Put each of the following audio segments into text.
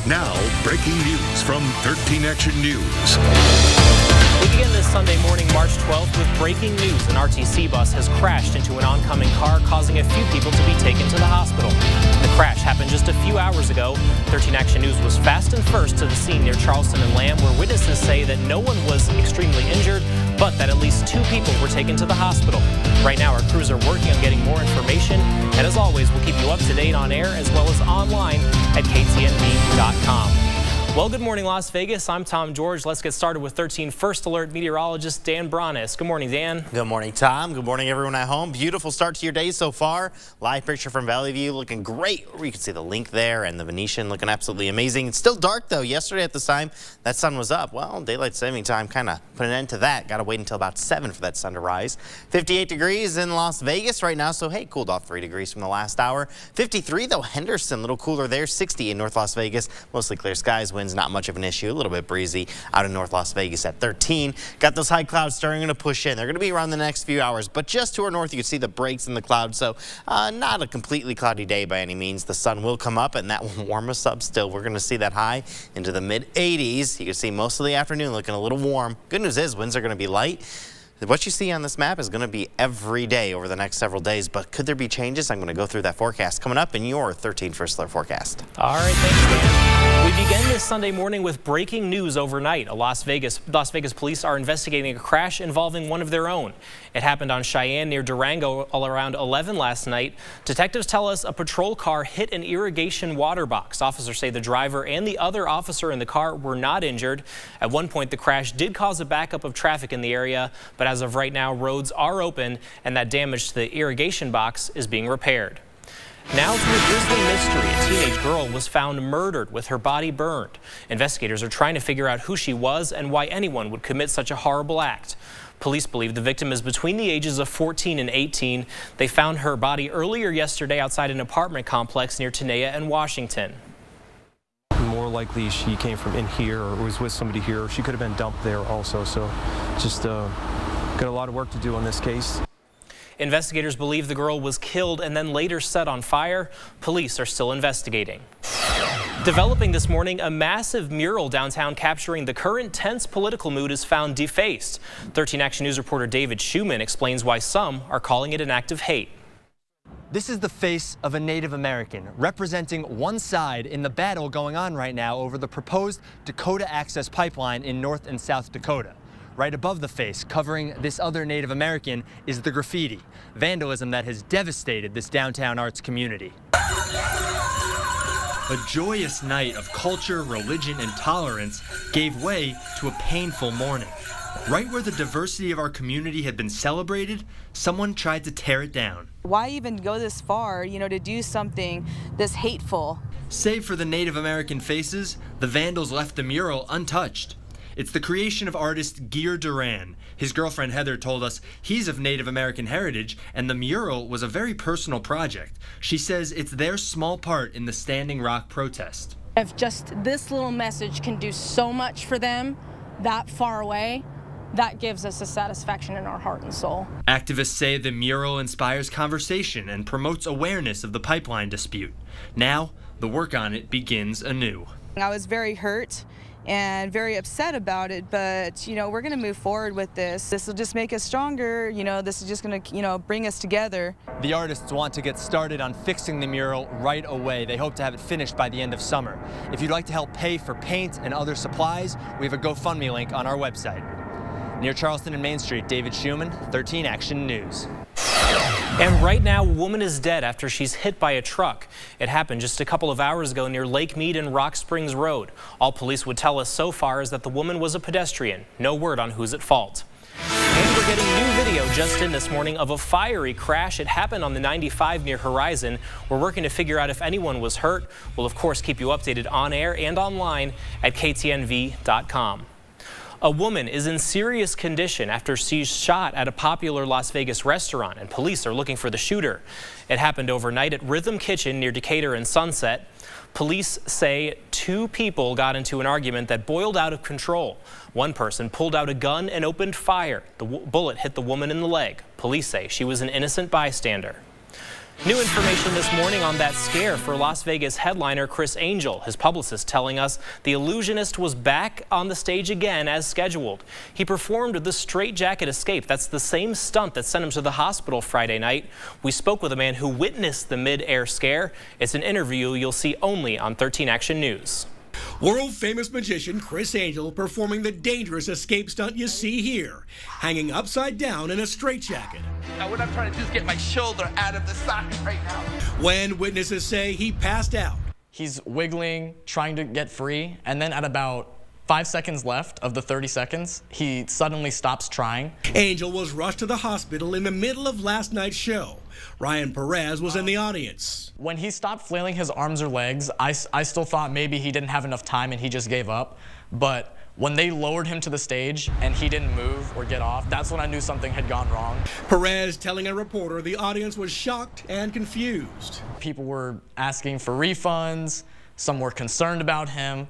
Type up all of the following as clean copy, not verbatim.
Now, breaking news from 13 Action News. We begin this Sunday morning, March 12th, with breaking news. An RTC bus has crashed into an oncoming car, causing a few people to be taken to the hospital. The crash happened just a few hours ago. 13 Action News was fast and first to the scene near Charleston and Lamb, where witnesses say that no one was extremely injured, but that at least 2 people were taken to the hospital. Right now, our crews are working on getting more information, and as always, we'll keep you up to date on air as well as online at ktnv.com. Well, good morning, Las Vegas. I'm Tom George. Let's get started with 13 First Alert meteorologist Dan Bronis. Good morning, Dan. Good morning, Tom. Good morning, everyone at home. Beautiful start to your day so far. Live picture from Valley View looking great. You can see the link there and the Venetian looking absolutely amazing. It's still dark, though. Yesterday at this time, that sun was up. Well, daylight saving time kind of put an end to that. Got to wait until about 7 for that sun to rise. 58 degrees in Las Vegas right now, so hey, cooled off 3 degrees from the last hour. 53, though, Henderson, a little cooler there. 60 in North Las Vegas. Mostly clear skies. Winds not much of an issue. A little bit breezy out in North Las Vegas at 13. Got those high clouds starting to push in. They're going to be around the next few hours, but just to our north, you can see the breaks in the clouds. So not a completely cloudy day by any means. The sun will come up, and that will warm us up still. We're going to see that high into the mid-80s. You can see most of the afternoon looking a little warm. Good news is winds are going to be light. What you see on this map is going to be every day over the next several days, but could there be changes? I'm going to go through that forecast coming up in your 13 First Alert forecast. All right, thanks, Dan. We begin this Sunday morning with breaking news overnight. Las Vegas police are investigating a crash involving one of their own. It happened on Cheyenne near Durango all around 11 last night. Detectives tell us a patrol car hit an irrigation water box. Officers say the driver and the other officer in the car were not injured. At one point, the crash did cause a backup of traffic in the area, but as of right now, roads are open and that damage to the irrigation box is being repaired. Now to a grisly mystery. A teenage girl was found murdered with her body burned. Investigators are trying to figure out who she was and why anyone would commit such a horrible act. Police believe the victim is between the ages of 14 and 18. They found her body earlier yesterday outside an apartment complex near Tenaya and Washington. More likely she came from in here or was with somebody here. She could have been dumped there also. So just got a lot of work to do on this case. Investigators believe the girl was killed and then later set on fire. Police are still investigating. Developing this morning, a massive mural downtown capturing the current tense political mood is found defaced. 13 Action News reporter David Schumann explains why some are calling it an act of hate. This is the face of a Native American, representing one side in the battle going on right now over the proposed Dakota Access Pipeline in North and South Dakota. Right above the face, covering this other Native American, is the graffiti, vandalism that has devastated this downtown arts community. A joyous night of culture, religion, and tolerance gave way to a painful morning. Right where the diversity of our community had been celebrated, someone tried to tear it down. Why even go this far, to do something this hateful? Save for the Native American faces, the vandals left the mural untouched. It's the creation of artist Gear Duran. His girlfriend Heather told us he's of Native American heritage, and the mural was a very personal project. She says it's their small part in the Standing Rock protest. If just this little message can do so much for them that far away, that gives us a satisfaction in our heart and soul. Activists say the mural inspires conversation and promotes awareness of the pipeline dispute. Now, the work on it begins anew. I was very hurt and very upset about it, but we're going to move forward with this. This will just make us stronger. This is just going to bring us together. The artists want to get started on fixing the mural right away. They hope to have it finished by the end of summer. If you'd like to help pay for paint and other supplies, we have a GoFundMe link on our website. Near Charleston and Main Street, David Schumann, 13 Action News. And right now, a woman is dead after she's hit by a truck. It happened just a couple of hours ago near Lake Mead and Rock Springs Road. All police would tell us so far is that the woman was a pedestrian. No word on who's at fault. And we're getting new video just in this morning of a fiery crash. It happened on the 95 near Horizon. We're working to figure out if anyone was hurt. We'll, of course, keep you updated on air and online at ktnv.com. A woman is in serious condition after she's shot at a popular Las Vegas restaurant, and police are looking for the shooter. It happened overnight at Rhythm Kitchen near Decatur and Sunset. Police say 2 people got into an argument that boiled out of control. One person pulled out a gun and opened fire. The bullet hit the woman in the leg. Police say she was an innocent bystander. New information this morning on that scare for Las Vegas headliner Criss Angel. His publicist telling us the Illusionist was back on the stage again as scheduled. He performed the Straitjacket Escape. That's the same stunt that sent him to the hospital Friday night. We spoke with a man who witnessed the mid-air scare. It's an interview you'll see only on 13 Action News. World-famous magician Criss Angel performing the dangerous escape stunt you see here, hanging upside down in a straitjacket. Now what I'm trying to do is get my shoulder out of the socket right now. When witnesses say he passed out. He's wiggling, trying to get free, and then at about 5 seconds left of the 30 seconds, he suddenly stops trying. Angel was rushed to the hospital in the middle of last night's show. Ryan Perez was in the audience. When he stopped flailing his arms or legs, I still thought maybe he didn't have enough time and he just gave up. But when they lowered him to the stage and he didn't move or get off, that's when I knew something had gone wrong. Perez telling a reporter the audience was shocked and confused. People were asking for refunds. Some were concerned about him.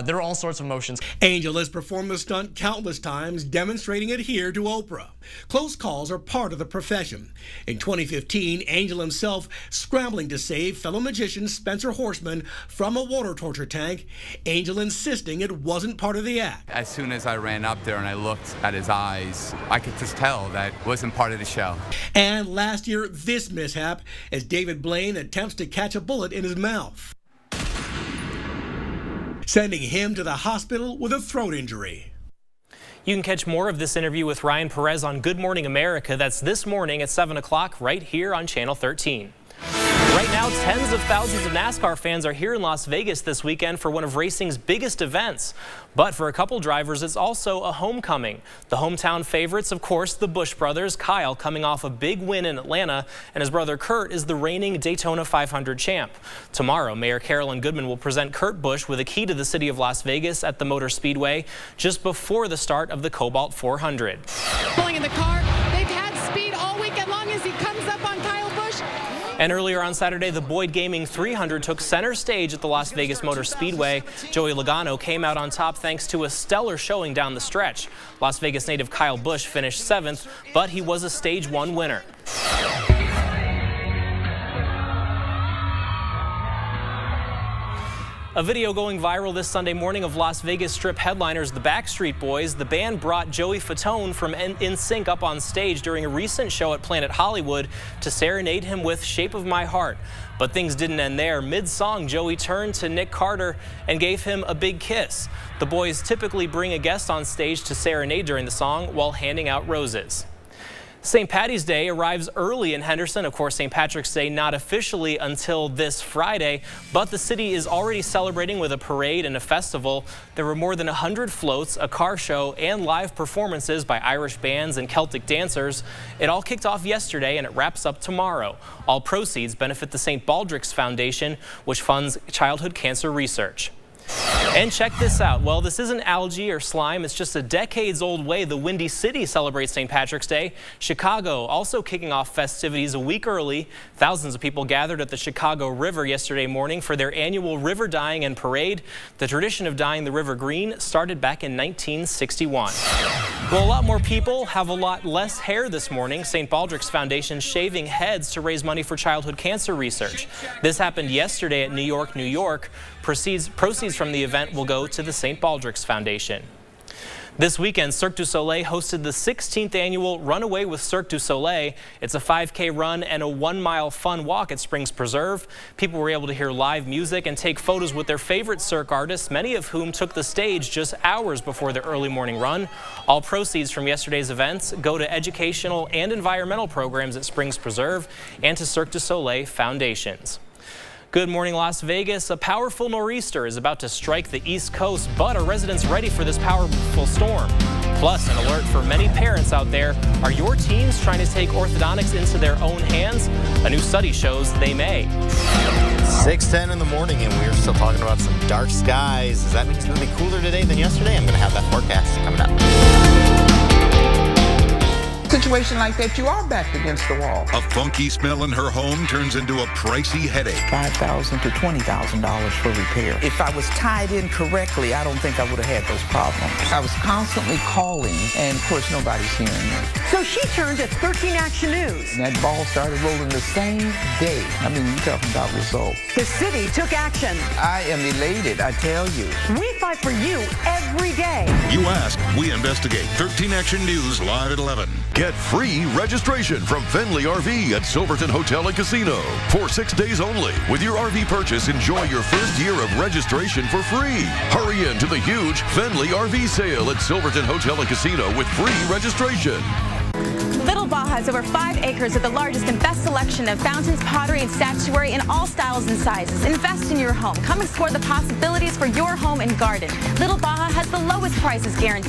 There were all sorts of emotions. Angel has performed the stunt countless times, demonstrating it here to Oprah. Close calls are part of the profession. In 2015, Angel himself scrambling to save fellow magician Spencer Horseman from a water torture tank. Angel insisting it wasn't part of the act. As soon as I ran up there and I looked at his eyes, I could just tell that wasn't part of the show. And last year, this mishap as David Blaine attempts to catch a bullet in his mouth, sending him to the hospital with a throat injury. You can catch more of this interview with Ryan Perez on Good Morning America. That's this morning at 7 o'clock right here on Channel 13. Right now, tens of thousands of NASCAR fans are here in Las Vegas this weekend for one of racing's biggest events. But for a couple drivers, it's also a homecoming. The hometown favorites, of course, the Busch brothers. Kyle coming off a big win in Atlanta, and his brother Kurt is the reigning Daytona 500 champ. Tomorrow, Mayor Carolyn Goodman will present Kurt Busch with a key to the city of Las Vegas at the Motor Speedway just before the start of the Cobalt 400. Pulling in the car, they've had speed all weekend long as he comes up on Kyle Busch. And earlier on Saturday, the Boyd Gaming 300 took center stage at the Las Vegas Motor Speedway. Joey Logano came out on top thanks to a stellar showing down the stretch. Las Vegas native Kyle Busch finished 7th, but he was a Stage 1 winner. A video going viral this Sunday morning of Las Vegas Strip headliners the Backstreet Boys. The band brought Joey Fatone from NSYNC up on stage during a recent show at Planet Hollywood to serenade him with Shape of My Heart. But things didn't end there. Mid-song, Joey turned to Nick Carter and gave him a big kiss. The boys typically bring a guest on stage to serenade during the song while handing out roses. St. Paddy's Day arrives early in Henderson. Of course, St. Patrick's Day not officially until this Friday, but the city is already celebrating with a parade and a festival. There were more than 100 floats, a car show, and live performances by Irish bands and Celtic dancers. It all kicked off yesterday and it wraps up tomorrow. All proceeds benefit the St. Baldrick's Foundation, which funds childhood cancer research. And check this out. Well, this isn't algae or slime. It's just a decades-old way the Windy City celebrates St. Patrick's Day. Chicago also kicking off festivities a week early. Thousands of people gathered at the Chicago River yesterday morning for their annual river dyeing and parade. The tradition of dyeing the river green started back in 1961. Well, a lot more people have a lot less hair this morning. St. Baldrick's Foundation shaving heads to raise money for childhood cancer research. This happened yesterday at New York, New York. Proceeds from the event will go to the St. Baldrick's Foundation. This weekend, Cirque du Soleil hosted the 16th annual Runaway with Cirque du Soleil. It's a 5K run and a 1-mile fun walk at Springs Preserve. People were able to hear live music and take photos with their favorite Cirque artists, many of whom took the stage just hours before their early morning run. All proceeds from yesterday's events go to educational and environmental programs at Springs Preserve and to Cirque du Soleil foundations. Good morning, Las Vegas. A powerful nor'easter is about to strike the East Coast, but are residents ready for this powerful storm? Plus, an alert for many parents out there. Are your teens trying to take orthodontics into their own hands? A new study shows they may. 6:10 in the morning, and we're still talking about some dark skies. Does that mean it's going to be cooler today than yesterday? I'm going to have that forecast coming up. Situation like that, you are backed against the wall. A funky smell in her home turns into a pricey headache. $5,000 to $20,000 for repair. If I was tied in correctly, I don't think I would have had those problems. I was constantly calling, and of course, nobody's hearing me. So she turned to 13 Action News. And that ball started rolling the same day. I mean, you're talking about results. The city took action. I am elated, I tell you. We fight for you every day. You ask, we investigate. 13 Action News, live at 11. Get free registration from Fenley RV at Silverton Hotel and Casino. For 6 days only. With your RV purchase, enjoy your first year of registration for free. Hurry in to the huge Fenley RV sale at Silverton Hotel and Casino with free registration. Little Baja has over 5 acres with the largest and best selection of fountains, pottery, and statuary in all styles and sizes. Invest in your home. Come explore the possibilities for your home and garden. Little Baja has the lowest prices guaranteed.